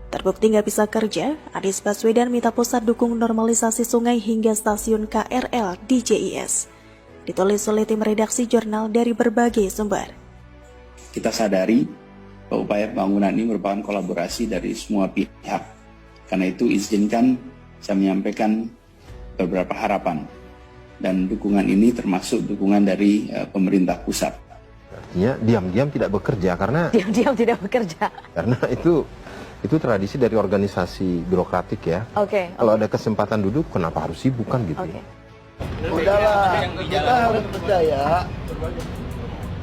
Terbukti nggak bisa kerja, Anies Baswedan minta pusat dukung normalisasi sungai hingga stasiun KRL di JIS. Ditulis oleh tim redaksi jurnal dari berbagai sumber. Kita sadari bahwa upaya pembangunan ini merupakan kolaborasi dari semua pihak. Karena itu izinkan saya menyampaikan beberapa harapan. Dan dukungan ini termasuk dukungan dari pemerintah pusat. Artinya diam-diam tidak bekerja karena itu tradisi dari organisasi birokratik ya. Kalau ada kesempatan duduk, kenapa harus sibuk kan gitu? Udahlah, kita harus percaya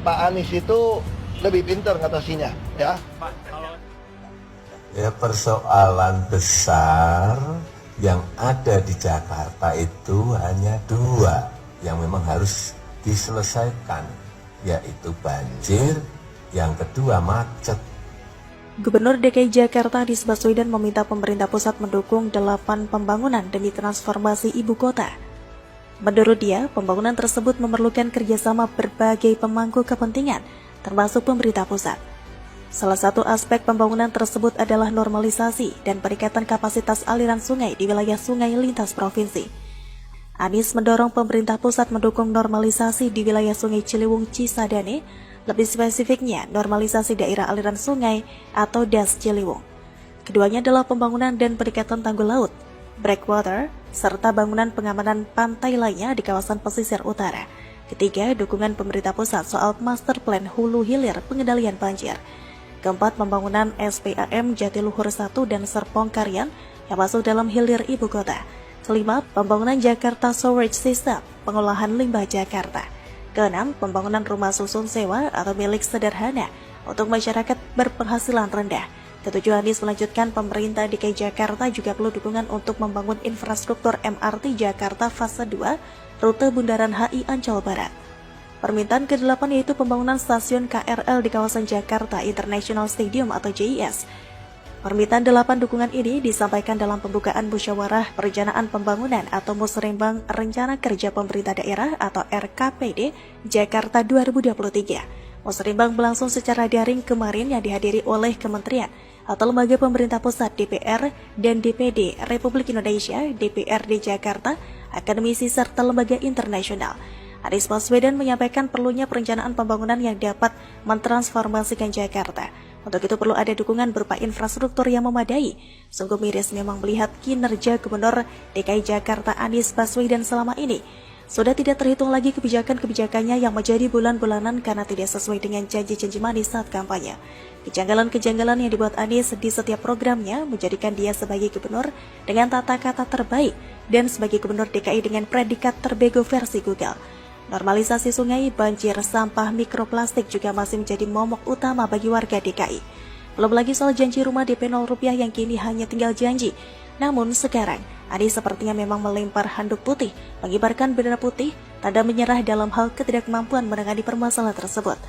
Pak Anies itu lebih pintar ngatasinya, ya. Ya, persoalan besar yang ada di Jakarta itu hanya dua yang memang harus diselesaikan, yaitu banjir, yang kedua macet. Gubernur DKI Jakarta Anies Baswedan meminta pemerintah pusat mendukung 8 pembangunan demi transformasi ibu kota. Menurut dia, pembangunan tersebut memerlukan kerjasama berbagai pemangku kepentingan, termasuk pemerintah pusat. Salah satu aspek pembangunan tersebut adalah normalisasi dan peningkatan kapasitas aliran sungai di wilayah sungai lintas provinsi. Anies mendorong pemerintah pusat mendukung normalisasi di wilayah Sungai Ciliwung Cisadane, lebih spesifiknya normalisasi daerah aliran sungai atau DAS Ciliwung. Keduanya adalah pembangunan dan peningkatan tanggul laut, breakwater, serta bangunan pengamanan pantai lainnya di kawasan pesisir utara. Ketiga, dukungan pemerintah pusat soal master plan hulu hilir pengendalian banjir. Keempat, pembangunan SPAM Jatiluhur 1 dan Serpong Karyan yang masuk dalam hilir ibu kota. Kelima, pembangunan Jakarta Sewerage System, pengolahan limbah Jakarta. Keenam, pembangunan rumah susun sewa atau milik sederhana untuk masyarakat berpenghasilan rendah. Ketujuh, Anies melanjutkan pemerintah DKI Jakarta juga perlu dukungan untuk membangun infrastruktur MRT Jakarta fase 2, rute Bundaran HI Ancol Barat. Permintaan ke-8 yaitu pembangunan stasiun KRL di kawasan Jakarta International Stadium atau JIS. Permintaan 8 dukungan ini disampaikan dalam pembukaan Musyawarah Perencanaan Pembangunan atau Musrembang Rencana Kerja Pemerintah Daerah atau RKPD Jakarta 2023. Musrembang berlangsung secara daring kemarin yang dihadiri oleh kementerian atau lembaga pemerintah pusat DPR dan DPD Republik Indonesia, DPRD Jakarta, akademisi serta lembaga internasional. Anies Baswedan menyampaikan perlunya perencanaan pembangunan yang dapat mentransformasikan Jakarta. Untuk itu perlu ada dukungan berupa infrastruktur yang memadai. Sungguh miris memang melihat kinerja Gubernur DKI Jakarta Anies Baswedan selama ini. Sudah tidak terhitung lagi kebijakan-kebijakannya yang menjadi bulan-bulanan karena tidak sesuai dengan janji-janji manis saat kampanye. Kejanggalan-kejanggalan yang dibuat Anies di setiap programnya menjadikan dia sebagai gubernur dengan tata kata terbaik dan sebagai gubernur DKI dengan predikat terbego versi Google. Normalisasi sungai, banjir, sampah, mikroplastik juga masih menjadi momok utama bagi warga DKI. Belum lagi soal janji rumah DP 0 rupiah yang kini hanya tinggal janji. Namun sekarang, Anies sepertinya memang melempar handuk putih, mengibarkan bendera putih, tanda menyerah dalam hal ketidakmampuan menangani permasalahan tersebut.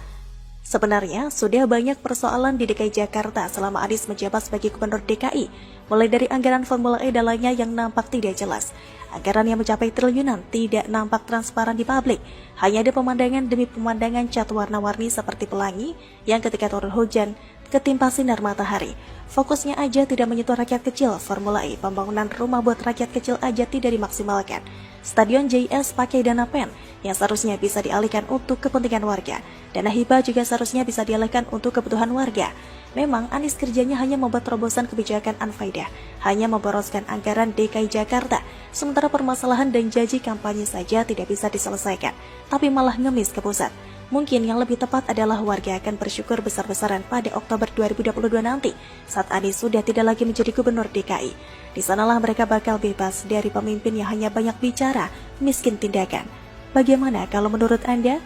Sebenarnya, sudah banyak persoalan di DKI Jakarta selama Anies menjabat sebagai gubernur DKI, mulai dari anggaran Formula E dan lainnya yang nampak tidak jelas. Anggaran yang mencapai triliunan tidak nampak transparan di publik. Hanya ada pemandangan demi pemandangan cat warna-warni seperti pelangi yang ketika turun hujan ketimpa sinar matahari. Fokusnya aja tidak menyentuh rakyat kecil. Formula E, pembangunan rumah buat rakyat kecil aja tidak dimaksimalkan. Stadion JIS pakai dana PEN yang seharusnya bisa dialihkan untuk kepentingan warga. Dana hibah juga seharusnya bisa dialihkan untuk kebutuhan warga. Memang Anies kerjanya hanya membuat terobosan kebijakan anfaedah, hanya memboroskan anggaran DKI Jakarta, sementara permasalahan dan janji kampanye saja tidak bisa diselesaikan, tapi malah ngemis ke pusat. Mungkin yang lebih tepat adalah warga akan bersyukur besar-besaran pada Oktober 2022 nanti, saat Anies sudah tidak lagi menjadi gubernur DKI. Di sanalah mereka bakal bebas dari pemimpin yang hanya banyak bicara, miskin tindakan. Bagaimana kalau menurut Anda?